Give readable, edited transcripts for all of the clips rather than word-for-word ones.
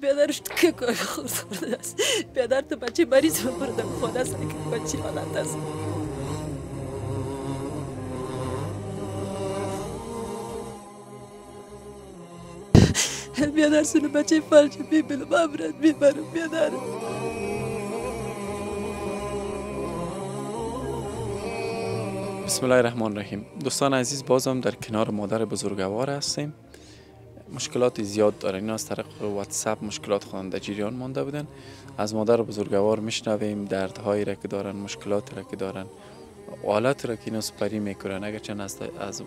بیادرش تو که کاری خورده است. بیادر تو بچه مریض ببردم خانه است که بچه حالت است. بیادر سونو بچه فلج میبینم امرد میبرم بیادر. بسم الله الرحمن الرحیم. دوستان عزیز، بازم در کنار مادر بزرگوار هستیم. مشکلات زیاد دارن، اینا از طریق واتساپ مشکلات خودن در جریان مانده بودن. از مادر بزرگوار میشنویم دردهایی را که دارن، مشکلاتی را که دارن، حالت را که اینا سپری میکنن، اگرچه از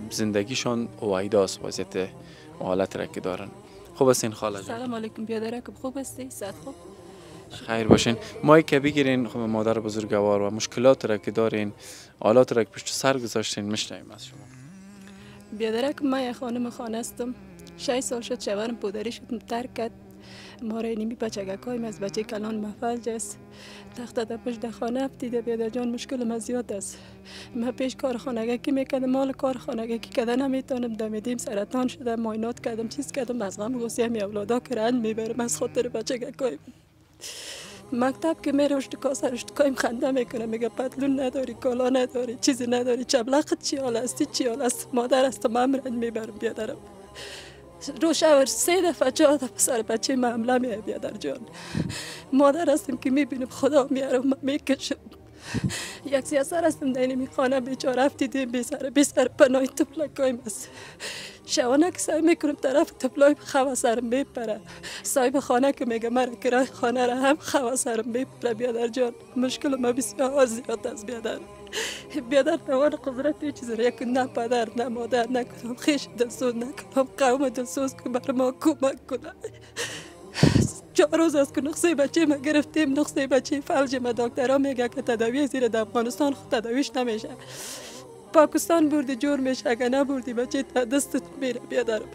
زندگیشان وایداست وضعیت حالت را که دارن. خوب هستین خاله جان؟ سلام علیکم بیادرک، خوب هستی؟ صحت خوب؟ خیر باشین. ما که بگیرین خب مادر بزرگوار و مشکلات را که دارین، حالات را که پشت سر گذاشتین میشنویم از شما. بیادرک، من یک خانه هستم. 6 سال شد شوهرم پدری شد ترک کرد. ما را نیمی بچگکایم از بچه کلان مفلج است. تخت در پشت خانه افتیده بیادر جان، مشکل ما زیاد است. من پیش کار خانگی میکردم، مال کار خانگی کردن نمیتونم. دمیدیم سرطان شده، معاینات کردم، چیز کردم، از غم غصه می اولادا کرند میبرم از خاطر بچگکایم. مکتب که میره اشتکایم خنده میکنه، میگه پتلون نداری، کالا نداری، چیزی نداری، چبلقت چی حال هستی، چی حال است. مادر است ممرن میبرم بیادرم. رو شور 3 دفعه 4 دفعه سر بچه من حمله میه بیادر جان. مادر هستم که میبینم خدا میاره و میکشم. یک سیاسر هستم در این خانه بیچاره افتیدیم بی سر پناه تفلکایم است. شوانه که سعی میکنم طرف تفلای خوا سرم میپره. صاحب خانه که میگه مرا کرای خانه را هم خوا سرم میپره بیادر جان. مشکل ما بسیار زیاد است بیادر. بیادر توان قدرت یه چیز را یک نه پدر نه مادر نه کنم خیش دلسوز نکنم قوم دلسوز که بر ما کمک کنه. 4 روز است که نقصه بچه ما گرفتیم، نقصه بچه فلج ما دکترها میگه که تداوی زیر در افغانستان خود تداویش نمیشه، پاکستان بردی جور میشه، اگه نبردی بچه تا دستت میره بیادرم.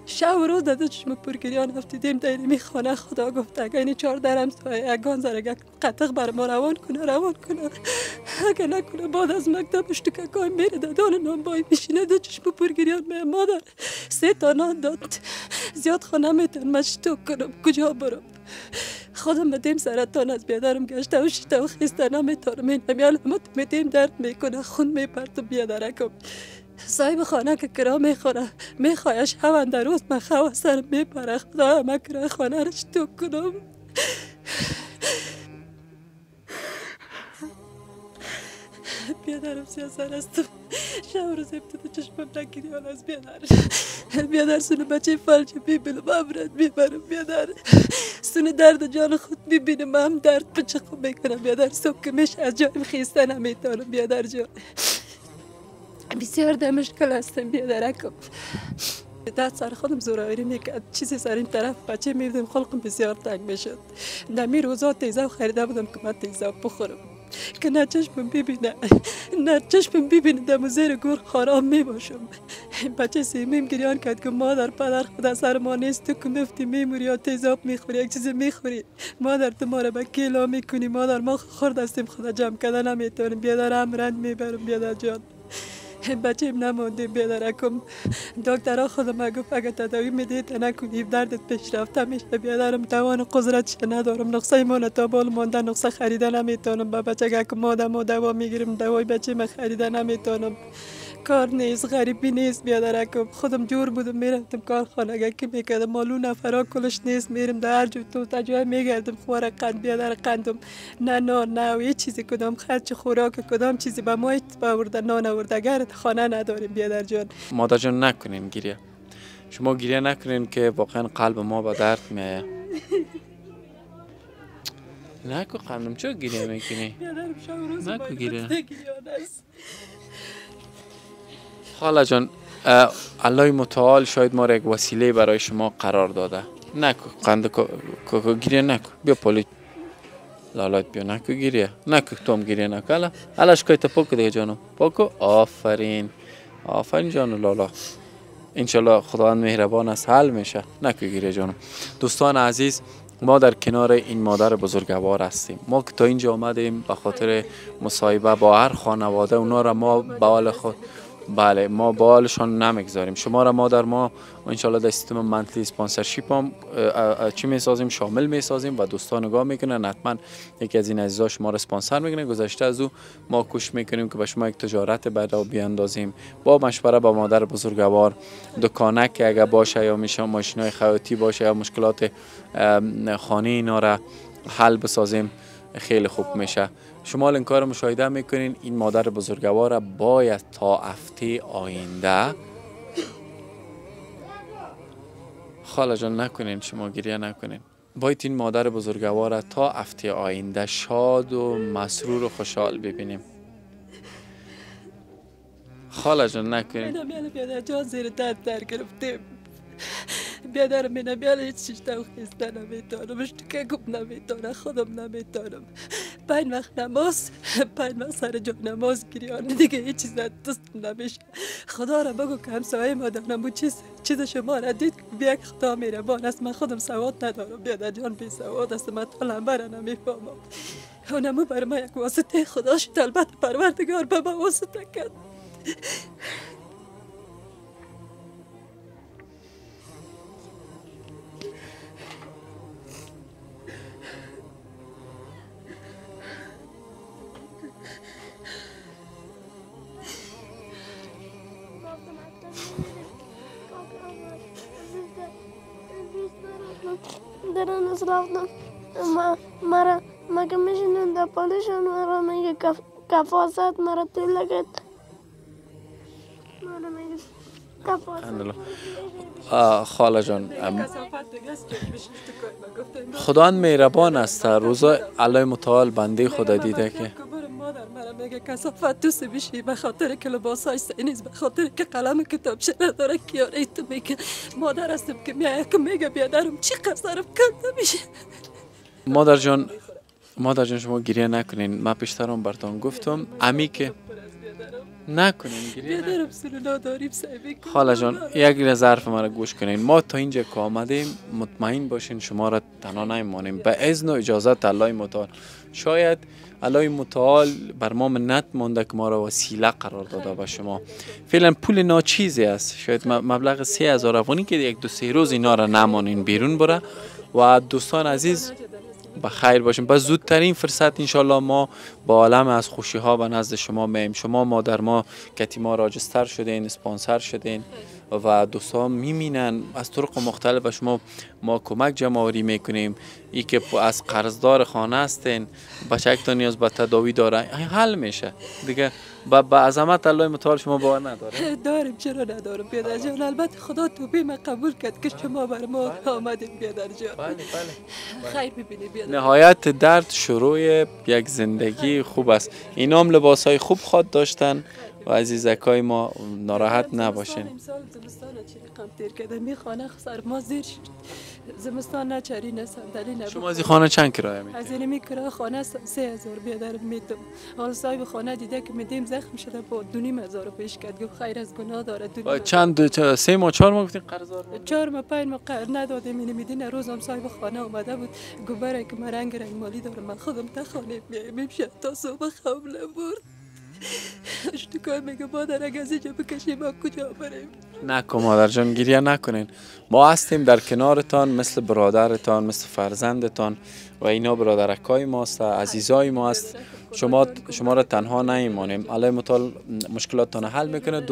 شب و روز داده چشم پرگریان افتیدیم در این خانه. خدا گفت اگه این 4 درم سایه اگان زرگه قطق بر ما روان کنه، اگه نکنه بعد از مکتب اشتککای میره دادان نانبای میشینه در چشم پرگریان میه مادر 3 تا نان داد، زیاد خانه میتون من شتوک کنم کجا برم. خودم بدیم سرطان از بیادرم گشته و شیسته و خیسته نمیتونم. این علامت میدیم درد میکنه، خون میپرد بیادرکم. صاحب خانه که کرا میخوره میخوایش هون در روز من خواه سر میپره. خدا همه کرای خانه رو شتوک کنم. بیادرم سیاسر هستم. شب روز ابتدا چشمم نگیریان از بیادر سونو بچه فلج میبینم امرد میبرم بیادر. سونو درد جان خود میبینم هم درد بچه خود میکنم بیادر. صبح که میشه از جایم خیسته نمیتونم بیادر جان. بسیار در مشکل هستم بیادرکم. دست سر خودم زورآوری میکرد، چیزی سر این طرف بچه میبودم خلقم بسیار تنگ میشد. نمی روزا تیزاب خریده بودم که من تیزاب بخورم که نه چشمم ببینه دم زیر گور خراب میباشم. بچه سیمیم گریان کرد که مادر پدر خدا سر ما نیست، تو که مفتی میموری یا تیزاب میخوری یک چیزی میخوری، مادر تو ما را به کیلا میکنی. مادر ما خورد هستیم خدا جمع کردن نمیتونیم بیادر هم رند میبرم بیادر جان. بچه نمونده بیادرکم. دکترها خودم گفت اگه تداوی میدید نکنی دردت پیشرفته میشه بیادرم. توان قدرتش ندارم، نقصه ما تا بال مانده، نقصه خریده نمیتونم. با بچه که ما دوا میگیرم، دوای بچه ما خریده نمیتونم. کار نیست، غریبی نیست بیادرکم. خودم جور بودم میرفتم کار خانگی که میکردم، مالو نفرا کلش نیست، میرم در هر جو تو تجای میگردم خوار قند بیادر قندم نه نان نه و یه چیزی کدام خرچ خوراک کدام چیزی به ما باورده نان آورده گرد خانه نداریم بیادر جان. مادر جان نکنین گریه، شما گریه نکنین که واقعا قلب ما به درد میآید. نکو خانم چرا گریه میکنی؟ بیادرم شب روز نکو گریه. است. خاله جان، الله متعال شاید ما را یک وسیله برای شما قرار داده. نکو قند گریه نکو، بیا پولی لالات بیا، نکو گریه نکو، تو هم گریه نکو. الا شکایت پاکو دیگه جانو پاکو. آفرین جانو لالا، انشالله خداوند مهربان است حل میشه. نکو گریه جانو. دوستان عزیز، ما در کنار این مادر بزرگوار هستیم. ما که تا اینجا آمدیم به خاطر مصاحبه با هر خانواده، اونا را ما به حال خود بله ما با حالشان نمیگذاریم. شما را مادر ما انشالله در سیستم منتلی اسپانسرشیپ هم چی میسازیم، شامل میسازیم و دوستان نگاه میکنن. حتما یکی از این عزیزا شما را اسپانسر میکنه. گذشته از او ما کوشش میکنیم که به شما یک تجارت بعدا بیاندازیم با مشوره با مادر بزرگوار. دکانک که اگر باشه یا میشه ماشینای خیاطی باشه یا مشکلات خانه اینا را حل بسازیم خیلی خوب میشه. شما این کار مشاهده میکنین. این مادر بزرگوار باید تا هفته آینده خاله جان نکنین، شما گریه نکنین، باید این مادر بزرگوار تا هفته آینده شاد و مسرور و خوشحال ببینیم. خاله جان نکنین. بیادر جان زیر درد در گرفتیم. بیادر بیادر هیچ چیز خیسته نمیتونم، اشتکه گم نمیتونم، خودم نمیتونم. 5 وقت نماز، 5 وقت سر جای نماز گریان دیگه هیچ چیز دست نمیشه. خدا را بگو که همسایه ما دارم و چیز شما را دید که یک خدا میربان است. من خودم سواد ندارم، بیادر جان بی سواد است، من طالم برا نمیفهمم. اونمو بر ما یک واسطه خدا شد، البته پروردگار به ما واسطه کرد. درن از رفتم مرا مگه میشینن در پالشان مرا میگه کفاست مرا توی لگت مرا میگه کفاست. خاله جان خدا مهربان است. روزا الله متعال بنده خدا دیده که مادر مرا میگه کثافت دوست بشی به خاطر که لباسای سینیز، به خاطر که قلم کتابچه نداره کیاره تو میگه مادر هستم که میگه بیادرم چی قصرم کرده میشه. مادر جان شما گریه نکنین. من پیشترم براتون گفتم امی که نکنین گریه نکنین. خاله جان یک ظرف ما را گوش کنین. ما تا اینجا که آمدیم مطمئن باشین شما را تنها نمیمانیم به اذن و اجازت الله متعال. شاید الله متعال بر ما منت مونده که ما را وسیله قرار داده به شما. فعلا پول ناچیزی است، شاید مبلغ 3000 افغانی که یک دو سه روز اینا را نمانین بیرون بره. و دوستان عزیز بخیر باشیم. با زودترین فرصت انشالله ما با عالم از خوشی ها به نزد شما میم. شما مادر ما کتی ما راجستر شدین، اسپانسر شدین و دوستان میمینن از طرق مختلف شما ما کمک جمع آوری میکنیم. ای که از قرضدار خانه هستین بچه‌تون نیاز به تداوی داره حل میشه دیگه. با عظمت الله متعال شما باور نداره؟ داریم، چرا ندارم بیادر جان. البته خدا توبه من قبول کرد که شما بر ما آمدید بیادر جان. بله. خیر ببینید بیادر. نهایت درد شروع یک زندگی خوب است. اینا هم لباس های خوب خواد داشتن و عزیزکای ما ناراحت نباشین. امسال زمستان چی رقم تیر کرده می خانه سرما زیر شد. زمستان نه چری نه صندلی نه. شما از این خانه چند کرایه میدید؟ از این میکرا خانه 3000 بیادر میدم. حال صاحب خانه دیده که میدیم زخم شده با 2500 پیش کرد. گفت خیر از گناه داره. چند 3 ماه 4 ماه گفتین قرضدار؟ 4 ماه 5 ماه قرض ندادیم. میدین روزم صاحب خانه اومده بود گوبره که من رنگ مالی دارم من خودم تا خانه میام شب تا صبح خواب نبرد. اشتکای میگه مادر اگه از اینجا بکشیم ما کجا بریم؟ نکن مادر جان گریه نکنین. ما هستیم در کنارتان مثل برادرتان مثل فرزندتان و اینا برادرکای ماست عزیزای ما است. شما را تنها نمیمانیم. الله متعال مشکلاتتان حل میکنه.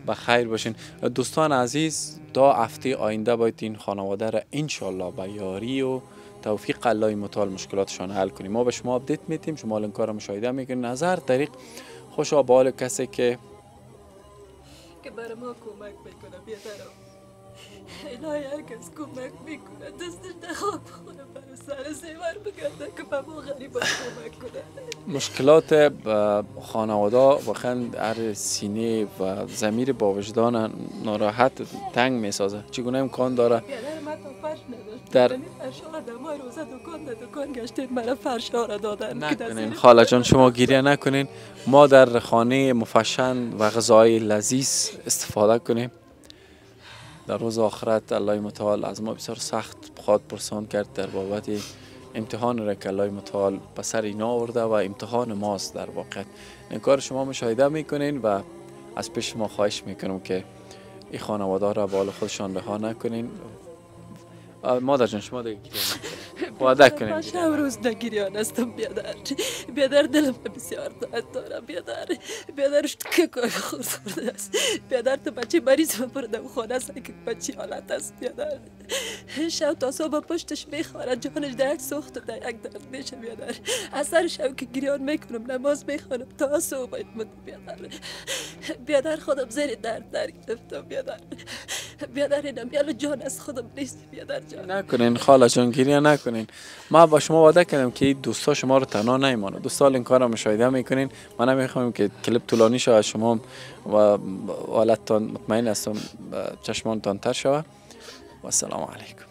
به خیر باشین دوستان عزیز. تا هفته آینده باید این خانواده را انشالله به یاری و توفیق الله متعال مشکلاتشان حل کنیم. ما به شما اپدیت میتیم. شما این کار مشاهده میکنید. نظر طریق خوشا بال کسی که برای ما کمک میکنه بیادرم. الهی هر کس کمک میکنه دستش نخواب بخونه برای سر زیور بگرده که به ما غریبا کمک کنه. مشکلات خانواده واقعا هر سینه و ضمیر با وجدان ناراحت تنگ میسازه. چگونه امکان داره بیادر من تا فرش نداشت در فرشا را دمای روزه دکان گشتیم مرا فرشا را دادن. نکنین خاله جان شما گریه نکنین. ما در خانه مفشن و غذای لذیذ استفاده کنیم. در روز آخرت الله متعال از ما بسیار سخت خواهد پرسان کرد در بابت امتحان را که الله متعال به سر اینا آورده و امتحان ماست. در واقع این کار شما مشاهده میکنین و از پیش شما خواهش میکنم که این خانواده را به حال خودشان رها نکنین. مادر جان شما دیگه وعده کنین. من شب روز نگریان هستم بیادر دلم بسیار درد دارم بیادر که کار خورده است بیادر تو بچه مریض بردم خانه است که بچه حالت است بیادر شب تا صبح پشتش میخواره جانش درک سخت و درک درد میشه بیادر اثر شب که گریان میکنم نماز میخوانم تا صبح بیادر خودم زیر درد گرفتم بیادر اینم یالا جان از خودم نیست بیادر جان. نکنین خاله جان گریه نکنین. ما با شما وعده کردم که دوستا شما رو تنها نمیمانه. 2 سال این کارو مشاهده میکنین. من نمیخوام که کلیپ طولانی شه شما و حالتتان مطمئن هستم چشمانتان تر شود. و السلام علیکم.